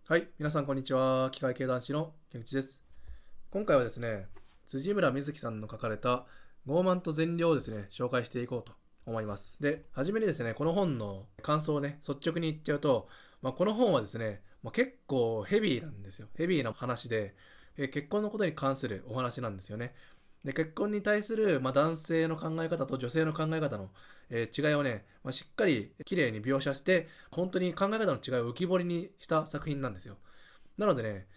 はい、皆さんこんにちは。機械系男子のケンイチです。今回はですね、辻村瑞希さんの書かれた傲慢と善良をですね、紹介していこうと思います。で、はじめにですね、この本の感想をね、率直に言っちゃうと、この本はですね、結構ヘビーなんですよ。ヘビーな話で、結婚のことに関するお話なんですよね。で、結婚に対する、男性の考え方と女性の考え方の、違いをね、しっかり綺麗に描写して、本当に考え方の違いを浮き彫りにした作品なんですよ。なのでね、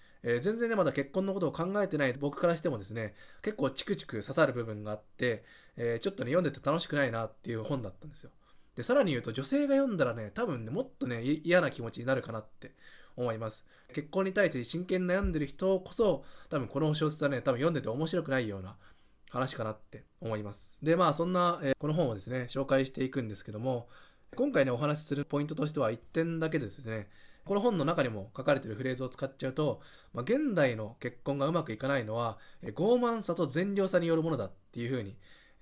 全然ね、まだ結婚のことを考えてない僕からしてもですね、結構チクチク刺さる部分があって、ちょっとね、読んでて楽しくないなっていう本だったんですよ。で、さらに言うと、女性が読んだらね、多分ね、もっとね、嫌な気持ちになるかなって思います。結婚に対して真剣に悩んでる人こそ、多分この小説はね、多分読んでて面白くないような話かなって思います。で、そんな、この本をですね、紹介していくんですけども、今回ね、お話しするポイントとしては1点だけですね、この本の中にも書かれているフレーズを使っちゃうと、現代の結婚がうまくいかないのは、傲慢さと善良さによるものだっていうふうに、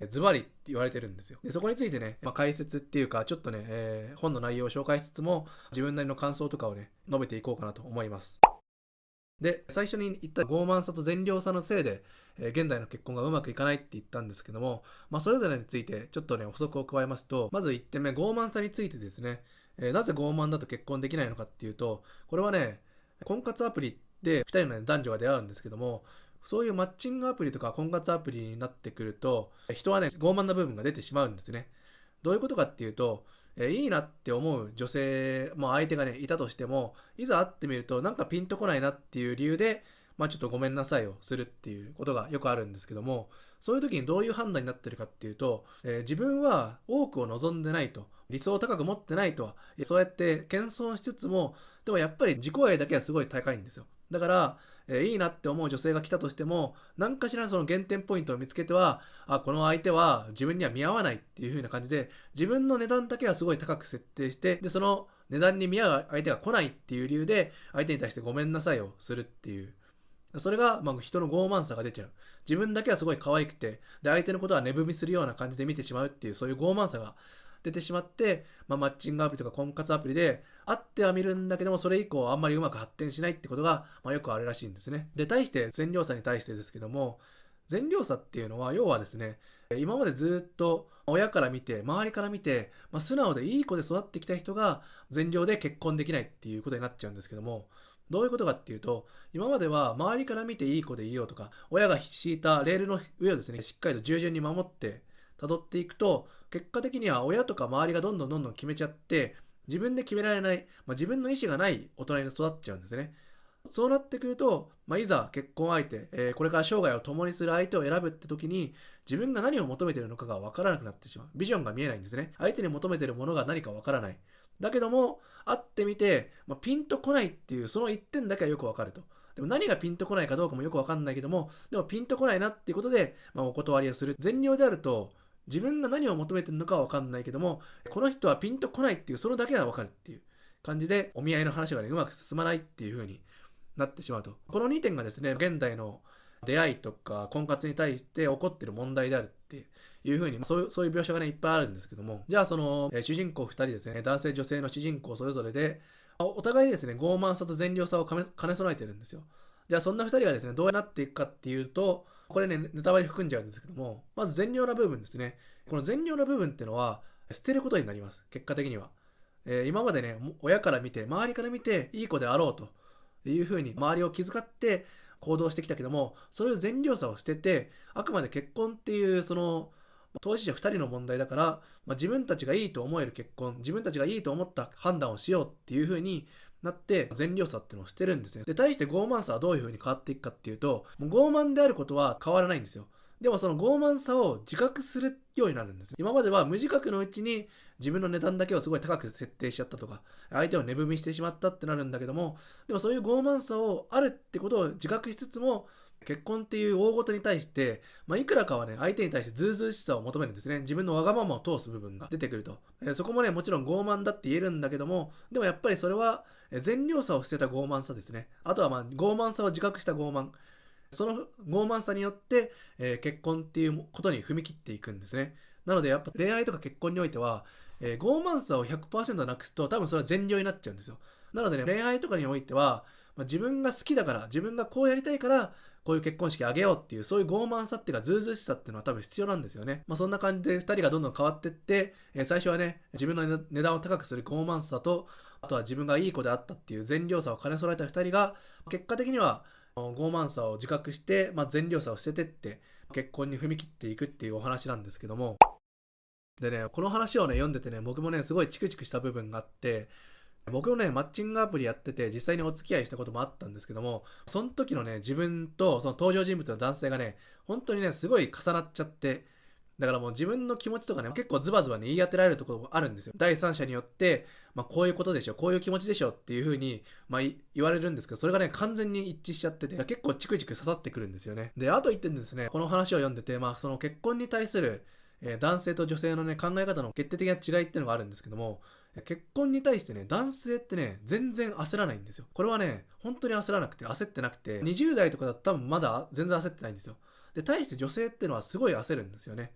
ズバリって言われてるんですよ。で、そこについてね、解説っていうか、ちょっとね、本の内容を紹介しつつも、自分なりの感想とかをね、述べていこうかなと思います。で、最初に言った傲慢さと善良さのせいで、現代の結婚がうまくいかないって言ったんですけども、それぞれについてちょっとね、補足を加えますと、まず1点目、傲慢さについてですね、なぜ傲慢だと結婚できないのかっていうと、これはね、婚活アプリで2人の、男女が出会うんですけども、そういうマッチングアプリとか婚活アプリになってくると、人はね、傲慢な部分が出てしまうんですね。どういうことかっていうと、いいなって思う女性、相手がね、いたとしても、いざ会ってみると、なんかピンとこないなっていう理由で、ちょっとごめんなさいをするっていうことがよくあるんですけども、そういう時にどういう判断になってるかっていうと、自分は多くを望んでないと、理想を高く持ってないとは、そうやって謙遜しつつも、でもやっぱり自己愛だけはすごい高いんですよ。だから、いいなって思う女性が来たとしても、何かしらその減点ポイントを見つけては、この相手は自分には見合わないっていう風な感じで、自分の値段だけはすごい高く設定して、で、その値段に見合う相手が来ないっていう理由で、相手に対してごめんなさいをするっていう。それが、人の傲慢さが出ちゃう。自分だけはすごい可愛くて、で、相手のことは値踏みするような感じで見てしまうっていう、そういう傲慢さが出てしまって、マッチングアプリとか婚活アプリで会ってはみるんだけども、それ以降あんまりうまく発展しないってことが、よくあるらしいんですね。で、対して善良さに対してですけども、善良さっていうのは、要はですね、今までずっと親から見て、周りから見て、素直でいい子で育ってきた人が善良で結婚できないっていうことになっちゃうんですけども、どういうことかっていうと、今までは周りから見ていい子でいようとか、親が敷いたレールの上をですね、しっかりと従順に守って辿っていくと、結果的には親とか周りがどんどん決めちゃって、自分で決められない、自分の意思がない大人に育っちゃうんですね。そうなってくると、いざ結婚相手、これから生涯を共にする相手を選ぶって時に、自分が何を求めているのかが分からなくなってしまう。ビジョンが見えないんですね。相手に求めているものが何か分からない。だけども、会ってみて、ピンとこないっていう、その一点だけはよく分かると。でも何がピンとこないかどうかもよく分かんないけども、でもピンとこないなっていうことで、お断りをする。善良であると、自分が何を求めてるのかは分かんないけども、この人はピンとこないっていう、そのだけは分かるっていう感じで、お見合いの話がね、うまく進まないっていう風になってしまうと。この2点がですね、現代の出会いとか婚活に対して起こっている問題であるっていうふうに、そういう描写がね、いっぱいあるんですけども、じゃあその、主人公2人ですね、男性女性の主人公それぞれで、お互いにですね、傲慢さと善良さを兼ね備えてるんですよ。じゃあそんな2人がですね、どうなっていくかっていうと、これね、ネタバレ含んじゃうんですけども、まず善良な部分ですね。この善良な部分っていうのは、捨てることになります。結果的には。今までね、親から見て、周りから見て、いい子であろうというふうに周りを気遣って行動してきたけども、そういう善良さを捨てて、あくまで結婚っていうその当事者2人の問題だから、自分たちがいいと思える結婚、自分たちがいいと思った判断をしようっていうふうになって善良さっていうのを捨てるんですね。で、対して傲慢さはどういうふうに変わっていくかっていうと、もう傲慢であることは変わらないんですよ。でもその傲慢さを自覚するようになるんです。今までは無自覚のうちに自分の値段だけをすごい高く設定しちゃったとか、相手を値踏みしてしまったってなるんだけども、でもそういう傲慢さをあるってことを自覚しつつも、結婚っていう大事に対して、いくらかはね、相手に対してズうずうしさを求めるんですね。自分のわがままを通す部分が出てくると。そこもね、もちろん傲慢だって言えるんだけども、でもやっぱりそれは、善良さを捨てた傲慢さですね。あとは傲慢さを自覚した傲慢。その傲慢さによって、結婚っていうことに踏み切っていくんですね。なのでやっぱ恋愛とか結婚においては、傲慢さを100%なくすと多分それは善良になっちゃうんですよ。なのでね、恋愛とかにおいては、自分が好きだから、自分がこうやりたいから、こういう結婚式あげようっていう、そういう傲慢さっていうか、ずうずうしさっていうのは多分必要なんですよね。そんな感じで2人がどんどん変わっていって、最初はね、自分の値段を高くする傲慢さと、あとは自分がいい子であったっていう善良さを兼ね備えた2人が、結果的には傲慢さを自覚して、善良さを捨ててって、結婚に踏み切っていくっていうお話なんですけども、でね、この話をね、読んでてね、僕もね、すごいチクチクした部分があって、僕もね、マッチングアプリやってて、実際にお付き合いしたこともあったんですけども、その時のね、自分とその登場人物の男性がね、本当にね、すごい重なっちゃって、だからもう自分の気持ちとかね、結構ズバズバね、言い当てられるところもあるんですよ。第三者によって、こういうことでしょ、こういう気持ちでしょっていう風に、言われるんですけど、それがね、完全に一致しちゃってて、結構チクチク刺さってくるんですよね。で、あと言ってんですね、この話を読んでて、その結婚に対する、男性と女性のね、考え方の決定的な違いっていうのがあるんですけども、結婚に対してね、男性ってね、全然焦らないんですよ。これはね、本当に焦らなくて、焦ってなくて、20代とかだと多分まだ全然焦ってないんですよ。で、対して女性っていうのはすごい焦るんですよね。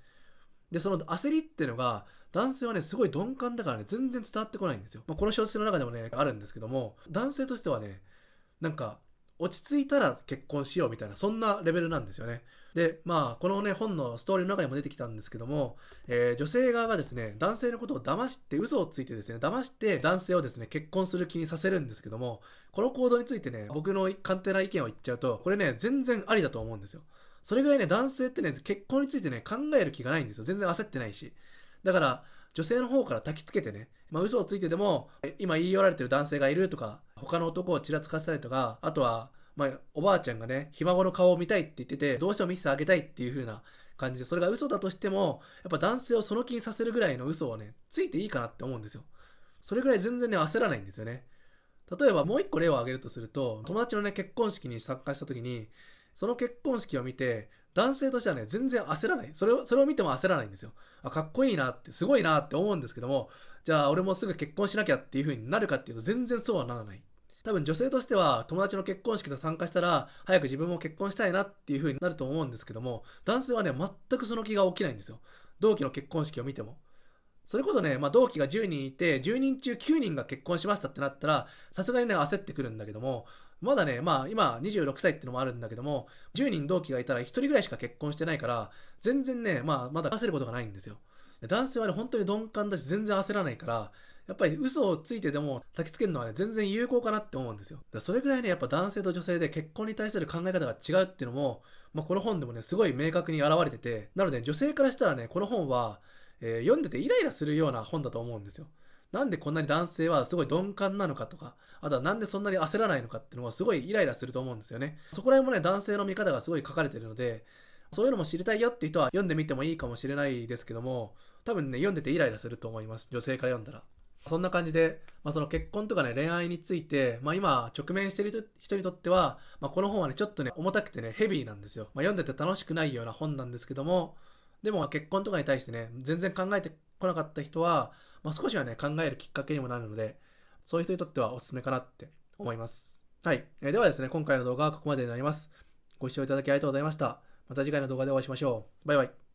で、その焦りっていうのが、男性はね、すごい鈍感だからね、全然伝わってこないんですよ。この小説の中でもね、あるんですけども、男性としてはね、なんか、落ち着いたら結婚しようみたいな、そんなレベルなんですよね。で、このね、本のストーリーの中にも出てきたんですけども、女性側がですね、男性のことを騙して、嘘をついてですね、騙して男性をですね、結婚する気にさせるんですけども、この行動についてね、僕の勝手な意見を言っちゃうと、これね、全然ありだと思うんですよ。それぐらいね、男性ってね、結婚についてね、考える気がないんですよ。全然焦ってないし。だから、女性の方から焚きつけてね、嘘をついてでも、今言い寄られてる男性がいるとか、他の男をちらつかせたりとか、あとは、おばあちゃんがね、ひ孫の顔を見たいって言ってて、どうしても見せてあげたいっていう風な感じで、それが嘘だとしても、やっぱ男性をその気にさせるぐらいの嘘をね、ついていいかなって思うんですよ。それぐらい全然ね、焦らないんですよね。例えばもう一個例を挙げるとすると、友達のね、結婚式に参加した時に、その結婚式を見て、男性としてはね、全然焦らない。それを見ても焦らないんですよ。かっこいいなって、すごいなって思うんですけども、じゃあ俺もすぐ結婚しなきゃっていう風になるかっていうと、全然そうはならない。多分女性としては友達の結婚式と参加したら早く自分も結婚したいなっていう風になると思うんですけども、男性はね、全くその気が起きないんですよ。同期の結婚式を見ても。それこそね、同期が10人いて、10人中9人が結婚しましたってなったら、さすがにね、焦ってくるんだけども、まだね、今26歳ってのもあるんだけども、10人同期がいたら1人ぐらいしか結婚してないから、全然ね、まだ焦ることがないんですよ。男性はね、本当に鈍感だし、全然焦らないから、やっぱり嘘をついてでも焚きつけるのはね、全然有効かなって思うんですよ。それぐらいね、やっぱ男性と女性で結婚に対する考え方が違うっていうのも、この本でもね、すごい明確に表れてて、なので女性からしたらね、この本は、読んでてイライラするような本だと思うんですよ。なんでこんなに男性はすごい鈍感なのかとか、あとはなんでそんなに焦らないのかっていうのはすごいイライラすると思うんですよね。そこら辺もね、男性の見方がすごい書かれてるので、そういうのも知りたいよっていう人は読んでみてもいいかもしれないですけども、多分ね、読んでてイライラすると思います。女性から読んだら。そんな感じで、その結婚とかね、恋愛について、今直面している人にとっては、この本はね、ちょっとね、重たくてね、ヘビーなんですよ。読んでて楽しくないような本なんですけども、でも結婚とかに対してね、全然考えてこなかった人は、少しはね、考えるきっかけにもなるので、そういう人にとってはおすすめかなって思います。はい。ではですね、今回の動画はここまでになります。ご視聴いただきありがとうございました。また次回の動画でお会いしましょう。バイバイ。